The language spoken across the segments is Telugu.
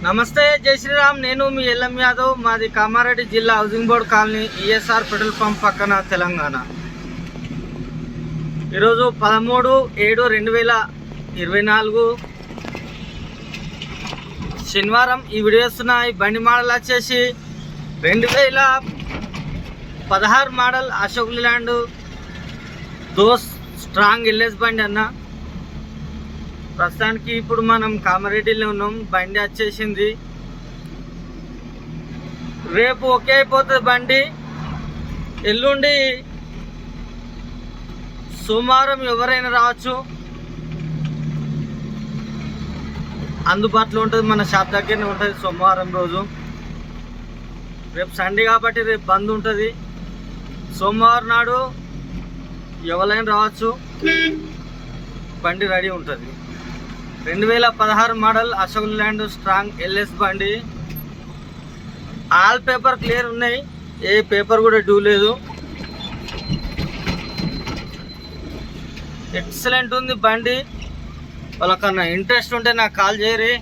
నమస్తే, జై శ్రీరామ్. నేను మీ ఎల్ఎం యాదవ్. మాది కామారెడ్డి జిల్లా housing board colony, ESR petrol pump పక్కన, తెలంగాణ. ఈరోజు 13/7/2024 శనివారం. ఈ వీడియోస్తున్న ఈ బండి మోడల్ వచ్చేసి 2016 model Ashok Leyland Dost strong LS బండి అన్న. ప్రస్తుతానికి ఇప్పుడు మనం కామారెడ్డిలో ఉన్నాం. బండి వచ్చేసింది. రేపు ఓకే అయిపోతుంది బండి. ఎల్లుండి సోమవారం ఎవరైనా రావచ్చు, అందుబాటులో ఉంటుంది. మన షాప్ దగ్గరనే ఉంటుంది సోమవారం రోజు. రేపు సండే కాబట్టి రేపు బంద్ ఉంటుంది. సోమవారం నాడు ఎవరైనా రావచ్చు, బండి రెడీ ఉంటుంది. 2016 model Ashok Leyland strong LS బండి. ఆల్ పేపర్ క్లియర్ ఉన్నాయి, ఏ పేపర్ కూడా డ్యూ లేదు. ఎక్సలెంట్ ఉంది బండి. వాళ్ళకన్నా ఇంట్రెస్ట్ ఉంటే నాకు కాల్ చేయరి.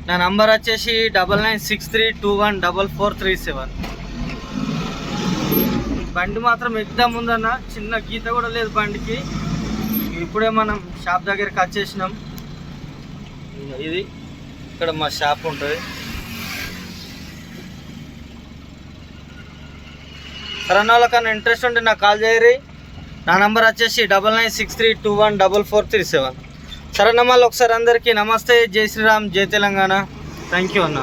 నా నంబర్ వచ్చేసి 9963214437. బండి మాత్రం ఎగ్దమ్ ఉందన్న, చిన్న గీత కూడా లేదు బండికి. ఇప్పుడే మనం షాప్ దగ్గరికి వచ్చేసినాం. ఇది ఇక్కడ మా షాప్ ఉంటుంది. సరైన వాళ్ళకన్నా ఇంట్రెస్ట్ ఉంటే నాకు కాల్ చేయరి. నా నంబర్ వచ్చేసి 9963214437. సరే మళ్ళీ ఒకసారి అందరికీ నమస్తే, జై శ్రీరామ్, జై తెలంగాణ. థ్యాంక్ యూ అన్న.